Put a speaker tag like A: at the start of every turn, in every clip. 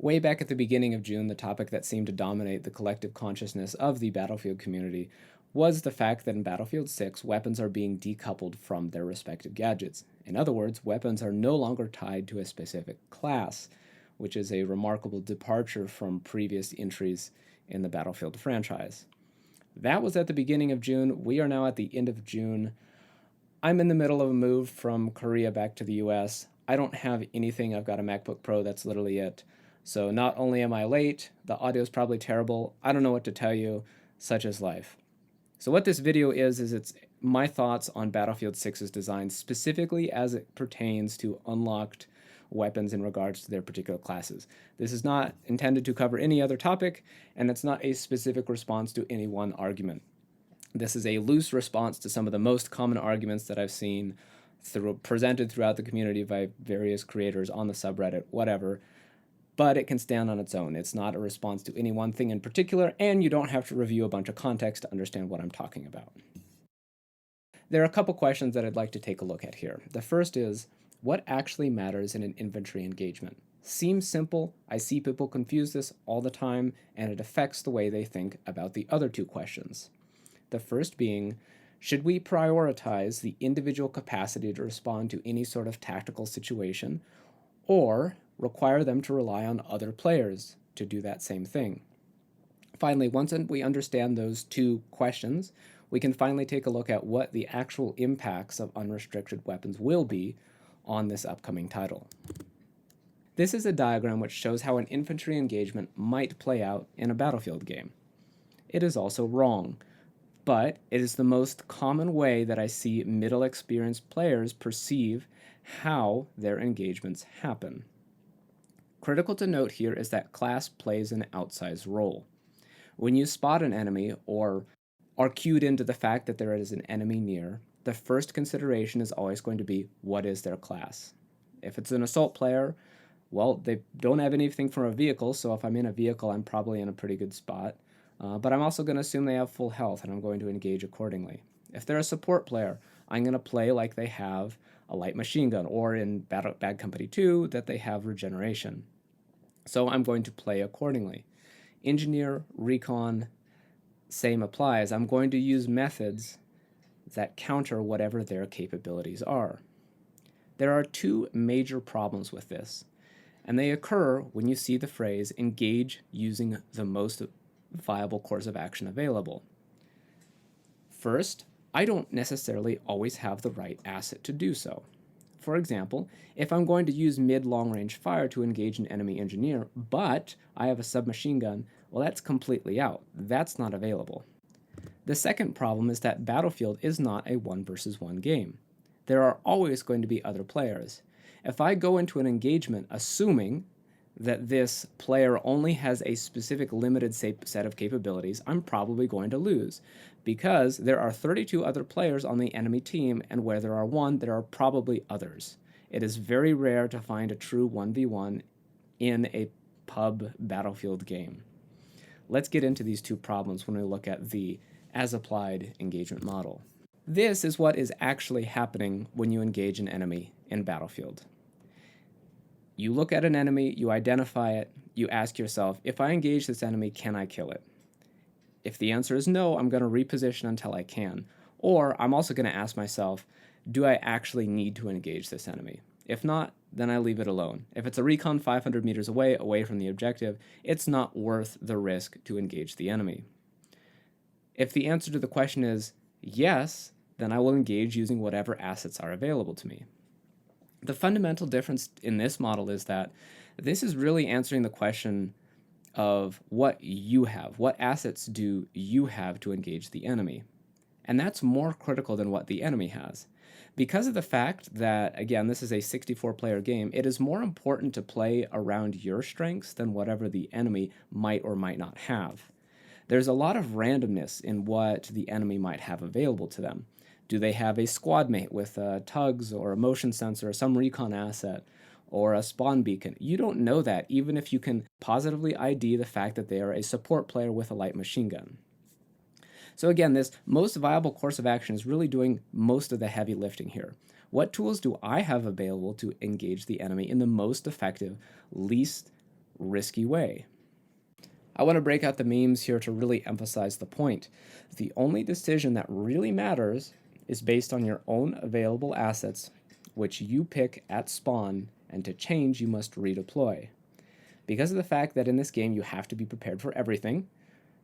A: Way back at the beginning of June, the topic that seemed to dominate the collective consciousness of the Battlefield community was the fact that in Battlefield 6, weapons are being decoupled from their respective gadgets. In other words, weapons are no longer tied to a specific class, which is a remarkable departure from previous entries in the Battlefield franchise. That was at the beginning of June. We are now at the end of June. I'm in the middle of a move from Korea back to the US. I don't have anything. I've got a MacBook Pro, that's literally it. So not only am I late, the audio is probably terrible. I don't know what to tell you. Such is life. So what this video is it's my thoughts on Battlefield 6's design, specifically as it pertains to unlocked weapons in regards to their particular classes. This is not intended to cover any other topic, and it's not a specific response to any one argument. This is a loose response to some of the most common arguments that I've seen presented throughout the community by various creators on the subreddit, whatever, but it can stand on its own. It's not a response to any one thing in particular, and you don't have to review a bunch of context to understand what I'm talking about. There are a couple questions that I'd like to take a look at here. The first is, what actually matters in an infantry engagement? Seems simple. I see people confuse this all the time, and it affects the way they think about the other two questions. The first being, should we prioritize the individual capacity to respond to any sort of tactical situation, or require them to rely on other players to do that same thing? Finally, once we understand those two questions, we can finally take a look at what the actual impacts of unrestricted weapons will be on this upcoming title. This is a diagram which shows how an infantry engagement might play out in a Battlefield game. It is also wrong, but it is the most common way that I see middle experienced players perceive how their engagements happen. Critical to note here is that class plays an outsized role. When you spot an enemy or are cued into the fact that there is an enemy near, the first consideration is always going to be, what is their class? If it's an assault player, well, they don't have anything from a vehicle, so if I'm in a vehicle, I'm probably in a pretty good spot. But I'm also going to assume they have full health, and I'm going to engage accordingly. If they're a support player, I'm going to play like they have a light machine gun, or in Bad Company 2, that they have regeneration. So I'm going to play accordingly. Engineer, recon, same applies. I'm going to use methods that counter whatever their capabilities are. There are two major problems with this, and they occur when you see the phrase engage using the most viable course of action available. First, I don't necessarily always have the right asset to do so. For example, if I'm going to use mid-long range fire to engage an enemy engineer, but I have a submachine gun, well, that's completely out. That's not available. The second problem is that Battlefield is not a 1 versus 1 game. There are always going to be other players. If I go into an engagement assuming that this player only has a specific limited set of capabilities, I'm probably going to lose, because there are 32 other players on the enemy team, and where there are one, there are probably others. It is very rare to find a true 1v1 in a pub Battlefield game. Let's get into these two problems when we look at the as-applied engagement model. This is what is actually happening when you engage an enemy in Battlefield. You look at an enemy, you identify it, you ask yourself, if I engage this enemy, can I kill it? If the answer is no, I'm going to reposition until I can. Or I'm also going to ask myself, do I actually need to engage this enemy? If not, then I leave it alone. If it's a recon 500 meters away from the objective, it's not worth the risk to engage the enemy. If the answer to the question is yes, then I will engage using whatever assets are available to me. The fundamental difference in this model is that this is really answering the question of what you have. What assets do you have to engage the enemy? And that's more critical than what the enemy has. Because of the fact that, again, this is a 64-player game, it is more important to play around your strengths than whatever the enemy might or might not have. There's a lot of randomness in what the enemy might have available to them. Do they have a squad mate with tugs or a motion sensor or some recon asset or a spawn beacon? You don't know that, even if you can positively ID the fact that they are a support player with a light machine gun. So again, this most viable course of action is really doing most of the heavy lifting here. What tools do I have available to engage the enemy in the most effective, least risky way. I want to break out the memes here to really emphasize the point. The only decision that really matters is based on your own available assets, which you pick at spawn, and to change you must redeploy. Because of the fact that in this game you have to be prepared for everything,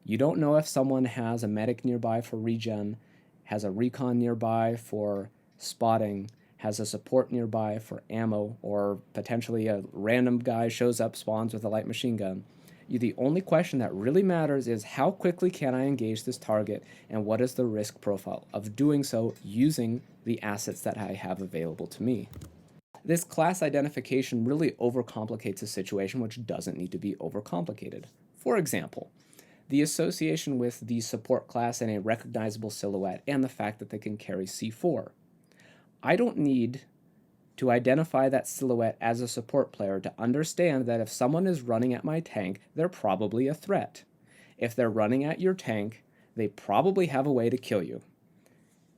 A: you don't know if someone has a medic nearby for regen, has a recon nearby for spotting, has a support nearby for ammo, or potentially a random guy shows up, spawns with a light machine gun. The only question that really matters is how quickly can I engage this target, and what is the risk profile of doing so using the assets that I have available to me. This class identification really overcomplicates a situation which doesn't need to be overcomplicated. For example, the association with the support class and a recognizable silhouette and the fact that they can carry C4. I don't need to identify that silhouette as a support player to understand that if someone is running at my tank, they're probably a threat. If they're running at your tank, they probably have a way to kill you.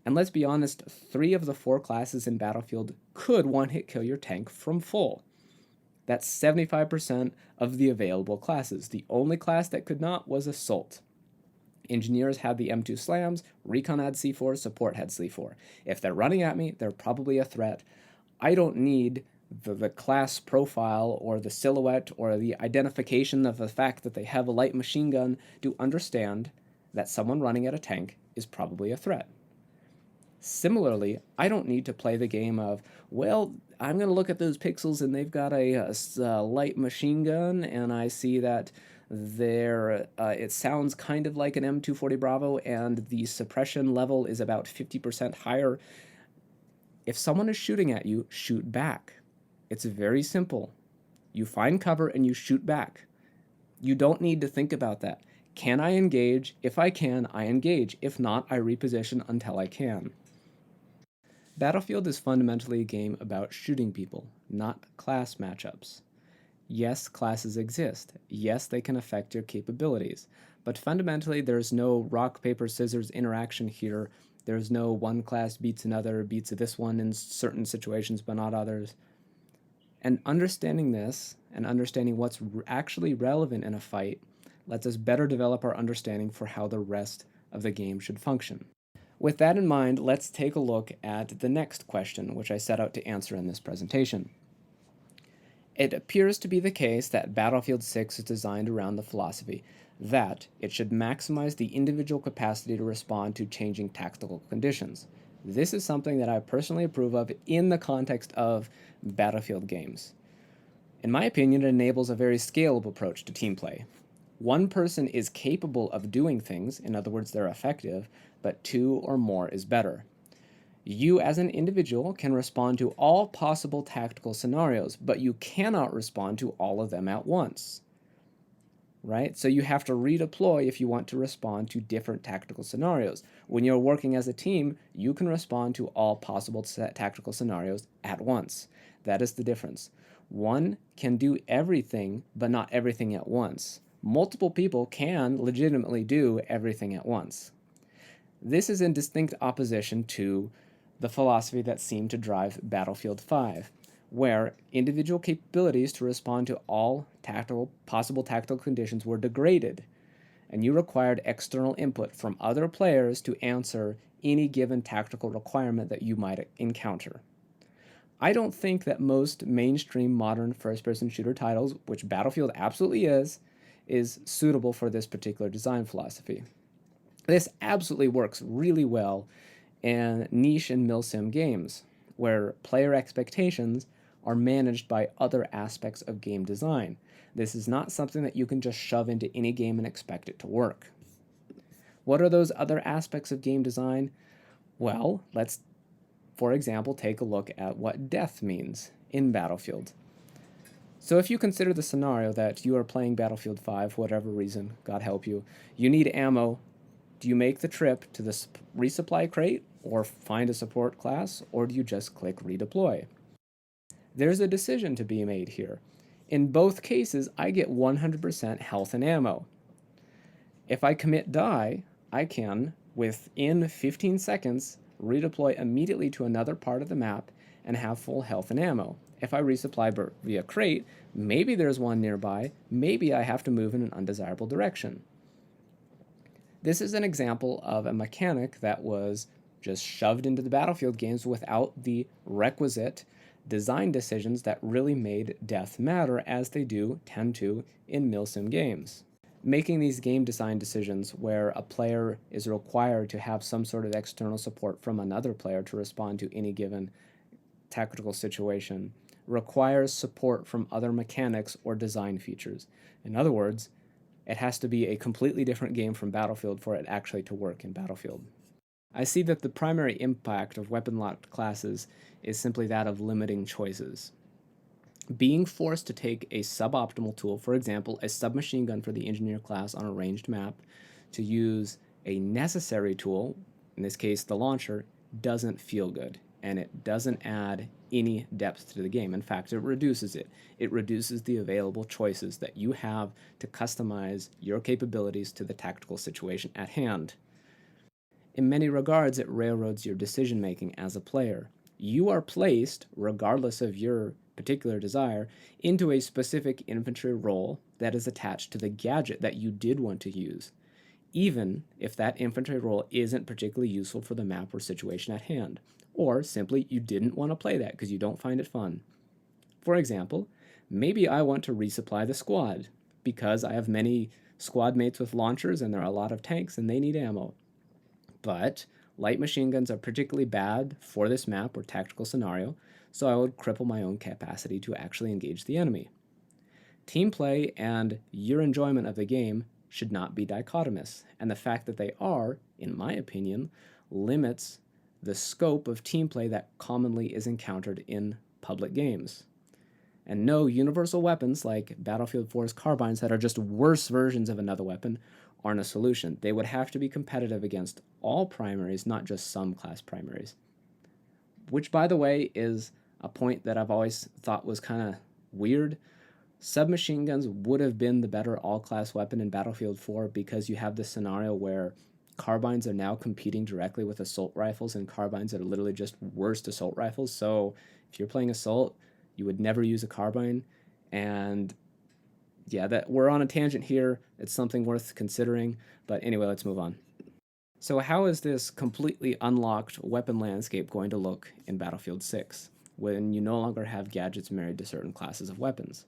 A: And let's be honest, 3 of the 4 classes in Battlefield could one-hit kill your tank from full. That's 75% of the available classes. The only class that could not was Assault. Engineers had the M2 slams, Recon had C4, Support had C4. If they're running at me, they're probably a threat. I don't need the class profile or the silhouette or the identification of the fact that they have a light machine gun to understand that someone running at a tank is probably a threat. Similarly, I don't need to play the game of, well, I'm going to look at those pixels and they've got a light machine gun, and I see that it sounds kind of like an M240 Bravo, and the suppression level is about 50% higher. If someone is shooting at you, shoot back. It's very simple. You find cover and you shoot back. You don't need to think about that. Can I engage? If I can, I engage. If not, I reposition until I can. Battlefield is fundamentally a game about shooting people, not class matchups. Yes, classes exist. Yes, they can affect your capabilities. But fundamentally, there's no rock, paper, scissors interaction here. There's no one class beats another, beats this one in certain situations but not others. And understanding this and understanding what's actually relevant in a fight lets us better develop our understanding for how the rest of the game should function. With that in mind, let's take a look at the next question, which I set out to answer in this presentation. It appears to be the case that Battlefield 6 is designed around the philosophy that it should maximize the individual capacity to respond to changing tactical conditions. This is something that I personally approve of in the context of Battlefield games. In my opinion, it enables a very scalable approach to team play. One person is capable of doing things, in other words, they're effective, but 2 or more is better. You as an individual can respond to all possible tactical scenarios, but you cannot respond to all of them at once. Right? So you have to redeploy if you want to respond to different tactical scenarios. When you're working as a team, you can respond to all possible tactical scenarios at once. That is the difference. One can do everything, but not everything at once. Multiple people can legitimately do everything at once. This is in distinct opposition to the philosophy that seemed to drive Battlefield 5, where individual capabilities to respond to all possible tactical conditions were degraded, and you required external input from other players to answer any given tactical requirement that you might encounter. I don't think that most mainstream modern first-person shooter titles, which Battlefield absolutely is suitable for this particular design philosophy. This absolutely works really well in niche and milsim games, where player expectations are managed by other aspects of game design. This is not something that you can just shove into any game and expect it to work. What are those other aspects of game design? Well, let's, for example, take a look at what death means in Battlefield. So if you consider the scenario that you are playing Battlefield 5, for whatever reason, God help you, you need ammo. Do you make the trip to the resupply crate or find a support class, or do you just click redeploy? There's a decision to be made here. In both cases, I get 100% health and ammo. If I commit die, I can, within 15 seconds, redeploy immediately to another part of the map and have full health and ammo. If I resupply via crate, maybe there's one nearby, maybe I have to move in an undesirable direction. This is an example of a mechanic that was just shoved into the Battlefield games without the requisite design decisions that really made death matter, as they tend to in milsim games. Making these game design decisions where a player is required to have some sort of external support from another player to respond to any given tactical situation requires support from other mechanics or design features. In other words, it has to be a completely different game from Battlefield for it actually to work in Battlefield. I see that the primary impact of weapon-locked classes is simply that of limiting choices. Being forced to take a suboptimal tool, for example, a submachine gun for the engineer class on a ranged map, to use a necessary tool, in this case the launcher, doesn't feel good, and it doesn't add any depth to the game. In fact, it reduces it. It reduces the available choices that you have to customize your capabilities to the tactical situation at hand. In many regards, it railroads your decision making as a player. You are placed, regardless of your particular desire, into a specific infantry role that is attached to the gadget that you did want to use, even if that infantry role isn't particularly useful for the map or situation at hand, or simply you didn't want to play that because you don't find it fun. For example, maybe I want to resupply the squad because I have many squad mates with launchers and there are a lot of tanks and they need ammo. But light machine guns are particularly bad for this map or tactical scenario, so I would cripple my own capacity to actually engage the enemy. Team play and your enjoyment of the game should not be dichotomous, and the fact that they are, in my opinion, limits the scope of team play that commonly is encountered in public games. And no, universal weapons like Battlefield 4's carbines that are just worse versions of another weapon aren't a solution. They would have to be competitive against all primaries, not just some class primaries. Which, by the way, is a point that I've always thought was kind of weird. Submachine guns would have been the better all-class weapon in Battlefield 4 because you have this scenario where carbines are now competing directly with assault rifles, and carbines are literally just worst assault rifles. So if you're playing assault, you would never use a carbine. And yeah, that we're on a tangent here. It's something worth considering. But anyway, let's move on. So how is this completely unlocked weapon landscape going to look in Battlefield 6 when you no longer have gadgets married to certain classes of weapons?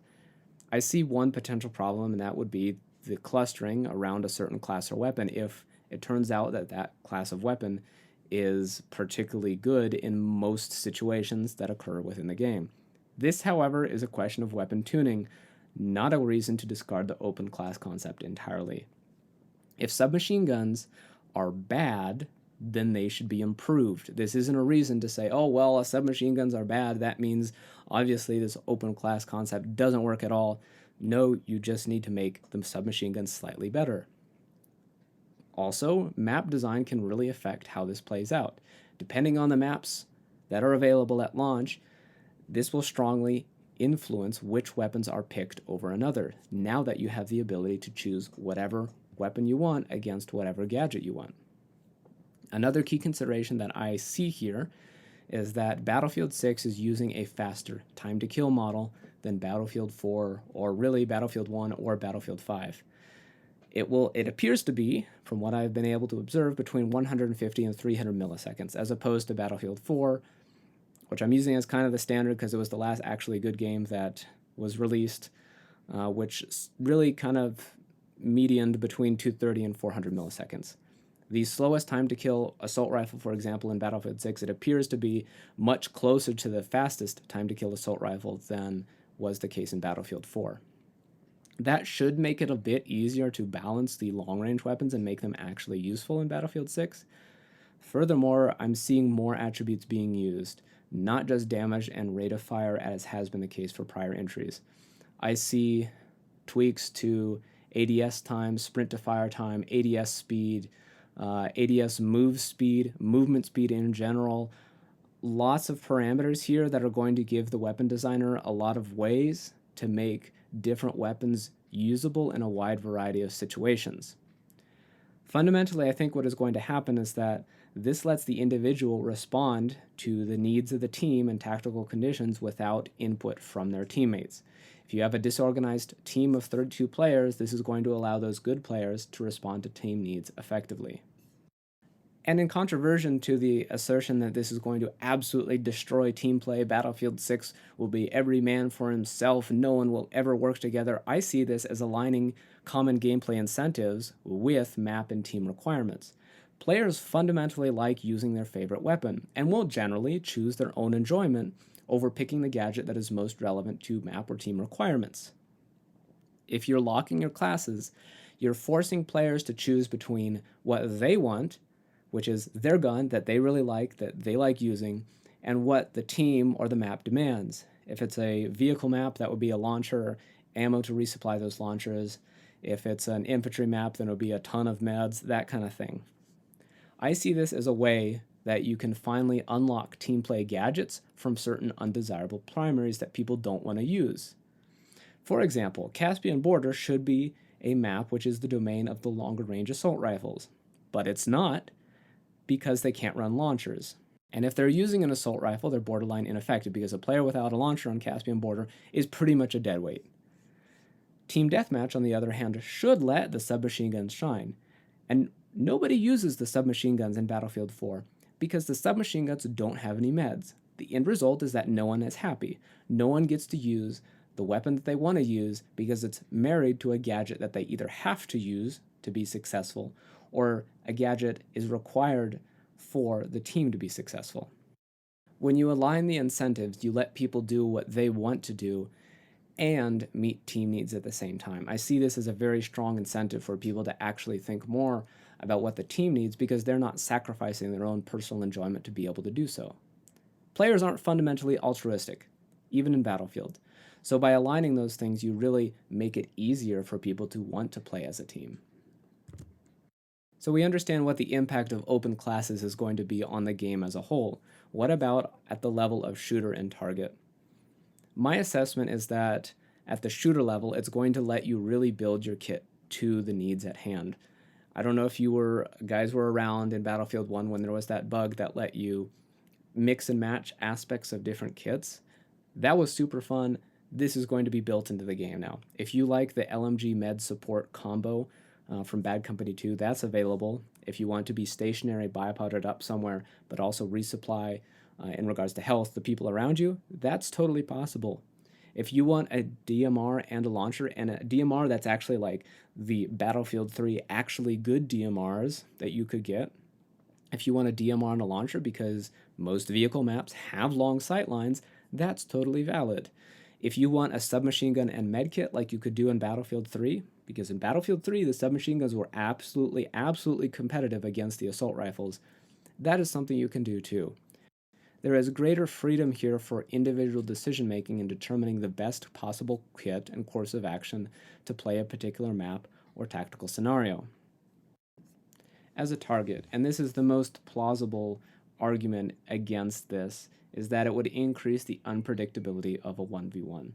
A: I see one potential problem, and that would be the clustering around a certain class or weapon if it turns out that that class of weapon is particularly good in most situations that occur within the game. This, however, is a question of weapon tuning, not a reason to discard the open class concept entirely. If submachine guns are bad, then they should be improved. This isn't a reason to say, oh, well, submachine guns are bad. That means obviously this open class concept doesn't work at all. No, you just need to make the submachine guns slightly better. Also, map design can really affect how this plays out. Depending on the maps that are available at launch, this will strongly influence which weapons are picked over another, now that you have the ability to choose whatever weapon you want against whatever gadget you want. Another key consideration that I see here is that Battlefield 6 is using a faster time to kill model than Battlefield 4 or really Battlefield 1 or Battlefield 5. It appears to be, from what I've been able to observe, between 150 and 300 milliseconds, as opposed to Battlefield 4, which I'm using as kind of the standard because it was the last actually good game that was released, which really kind of medianed between 230 and 400 milliseconds. The slowest time to kill assault rifle, for example, in Battlefield 6, it appears to be much closer to the fastest time to kill assault rifle than was the case in Battlefield 4. That should make it a bit easier to balance the long-range weapons and make them actually useful in Battlefield 6. Furthermore, I'm seeing more attributes being used, not just damage and rate of fire as has been the case for prior entries. I see tweaks to ADS time, sprint to fire time, ADS speed, ADS move speed, movement speed in general. Lots of parameters here that are going to give the weapon designer a lot of ways to make different weapons usable in a wide variety of situations. Fundamentally, I think what is going to happen is that this lets the individual respond to the needs of the team and tactical conditions without input from their teammates. If you have a disorganized team of 32 players, this is going to allow those good players to respond to team needs effectively. And in contraversion to the assertion that this is going to absolutely destroy team play, Battlefield 6 will be every man for himself, no one will ever work together, I see this as aligning common gameplay incentives with map and team requirements. Players fundamentally like using their favorite weapon, and will generally choose their own enjoyment over picking the gadget that is most relevant to map or team requirements. If you're locking your classes, you're forcing players to choose between what they want, which is their gun that they really like, that they like using, and what the team or the map demands. If it's a vehicle map, that would be a launcher, ammo to resupply those launchers. If it's an infantry map, then it would be a ton of meds, that kind of thing. I see this as a way that you can finally unlock team play gadgets from certain undesirable primaries that people don't want to use. For example, Caspian Border should be a map which is the domain of the longer range assault rifles, but it's not because they can't run launchers. And if they're using an assault rifle, they're borderline ineffective because a player without a launcher on Caspian Border is pretty much a deadweight. Team Deathmatch, on the other hand, should let the submachine guns shine. And nobody uses the submachine guns in Battlefield 4 because the submachine guns don't have any meds. The end result is that no one is happy. No one gets to use the weapon that they want to use because it's married to a gadget that they either have to use to be successful or a gadget is required for the team to be successful. When you align the incentives, you let people do what they want to do and meet team needs at the same time. I see this as a very strong incentive for people to actually think more about what the team needs because they're not sacrificing their own personal enjoyment to be able to do so. Players aren't fundamentally altruistic, even in Battlefield. So by aligning those things, you really make it easier for people to want to play as a team. So we understand what the impact of open classes is going to be on the game as a whole. What about at the level of shooter and target? My assessment is that at the shooter level, it's going to let you really build your kit to the needs at hand. I don't know if guys were around in Battlefield 1 when there was that bug that let you mix and match aspects of different kits. That was super fun. This is going to be built into the game now. If you like the LMG med support combo from Bad Company 2, that's available. If you want to be stationary, biopowdered up somewhere, but also resupply in regards to health the people around you, that's totally possible. If you want a DMR and a launcher, and a DMR that's actually like the Battlefield 3 actually good DMRs that you could get, if you want a DMR and a launcher because most vehicle maps have long sight lines, that's totally valid. If you want a submachine gun and medkit like you could do in Battlefield 3, because in Battlefield 3 the submachine guns were absolutely competitive against the assault rifles, that is something you can do too. There is greater freedom here for individual decision making in determining the best possible kit and course of action to play a particular map or tactical scenario. As a target, and this is the most plausible argument against this, is that it would increase the unpredictability of a 1v1.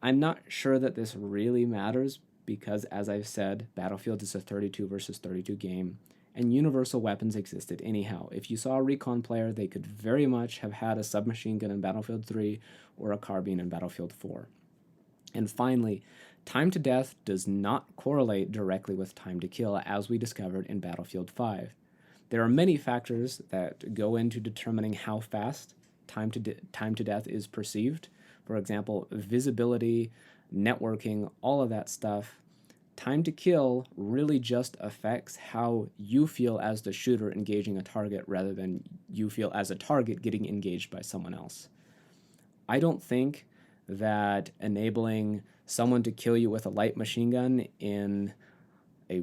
A: I'm not sure that this really matters because, as I've said, Battlefield is a 32 versus 32 game, and universal weapons existed anyhow. If you saw a recon player, they could very much have had a submachine gun in Battlefield 3 or a carbine in Battlefield 4. And finally, time to death does not correlate directly with time to kill, as we discovered in Battlefield 5. There are many factors that go into determining how fast time to death is perceived. For example, visibility, networking, all of that stuff. Time to kill really just affects how you feel as the shooter engaging a target rather than you feel as a target getting engaged by someone else. I don't think that enabling someone to kill you with a light machine gun in a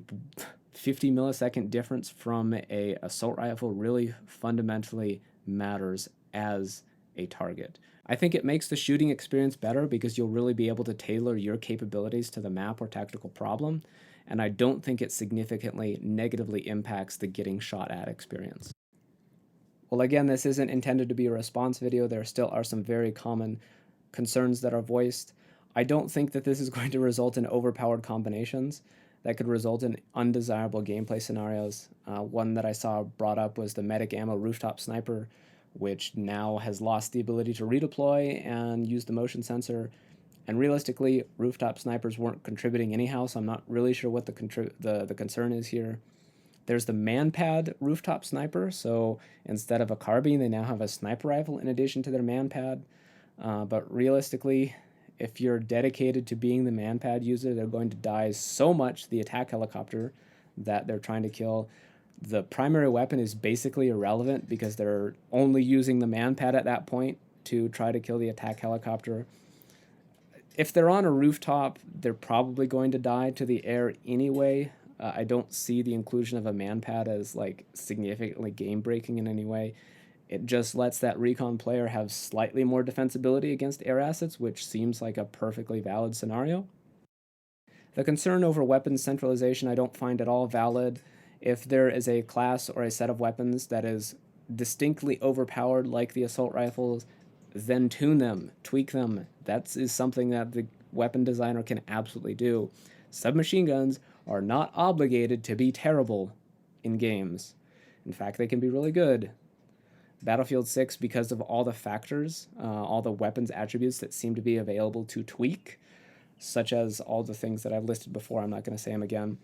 A: 50 millisecond difference from a assault rifle really fundamentally matters as a target. I think it makes the shooting experience better because you'll really be able to tailor your capabilities to the map or tactical problem, and I don't think it significantly negatively impacts the getting shot at experience. Well, again, this isn't intended to be a response video. There still are some very common concerns that are voiced. I don't think that this is going to result in overpowered combinations. that could result in undesirable gameplay scenarios. One that I saw brought up was the medic ammo rooftop sniper, which now has lost the ability to redeploy and use the motion sensor. And realistically, rooftop snipers weren't contributing anyhow, so I'm not really sure what the concern is here. There's the manpad rooftop sniper, so instead of a carbine, they now have a sniper rifle in addition to their manpad. But realistically, if you're dedicated to being the manpad user, they're going to die so much the attack helicopter that they're trying to kill. The primary weapon is basically irrelevant because they're only using the manpad at that point to try to kill the attack helicopter. If they're on a rooftop, they're probably going to die to the air anyway. I don't see the inclusion of a manpad as like significantly game breaking in any way. It just lets that recon player have slightly more defensibility against air assets, which seems like a perfectly valid scenario. The concern over weapons centralization I don't find at all valid. If there is a class or a set of weapons that is distinctly overpowered, like the assault rifles, then tune them, tweak them. That is something that the weapon designer can absolutely do. Submachine guns are not obligated to be terrible in games. In fact, they can be really good. Battlefield 6, because of all the factors, all the weapons attributes that seem to be available to tweak, such as all the things that I've listed before, I'm not going to say them again.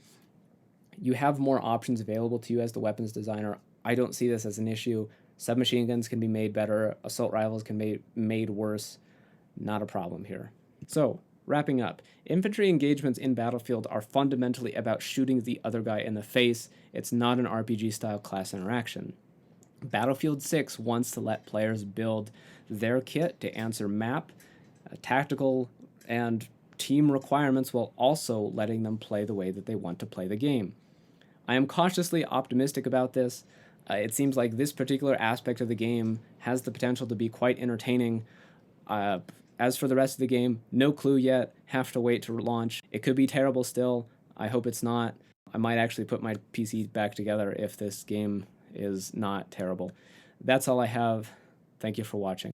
A: You have more options available to you as the weapons designer. I don't see this as an issue. Submachine guns can be made better, assault rifles can be made worse. Not a problem here. So, wrapping up, infantry engagements in Battlefield are fundamentally about shooting the other guy in the face. It's not an RPG-style class interaction. Battlefield 6 wants to let players build their kit to answer map, tactical, and team requirements while also letting them play the way that they want to play the game. I am cautiously optimistic about this. It seems like this particular aspect of the game has the potential to be quite entertaining. As for the rest of the game, no clue yet. Have to wait to launch. It could be terrible still. I hope it's not. I might actually put my PC back together if this game is not terrible. That's all I have. Thank you for watching.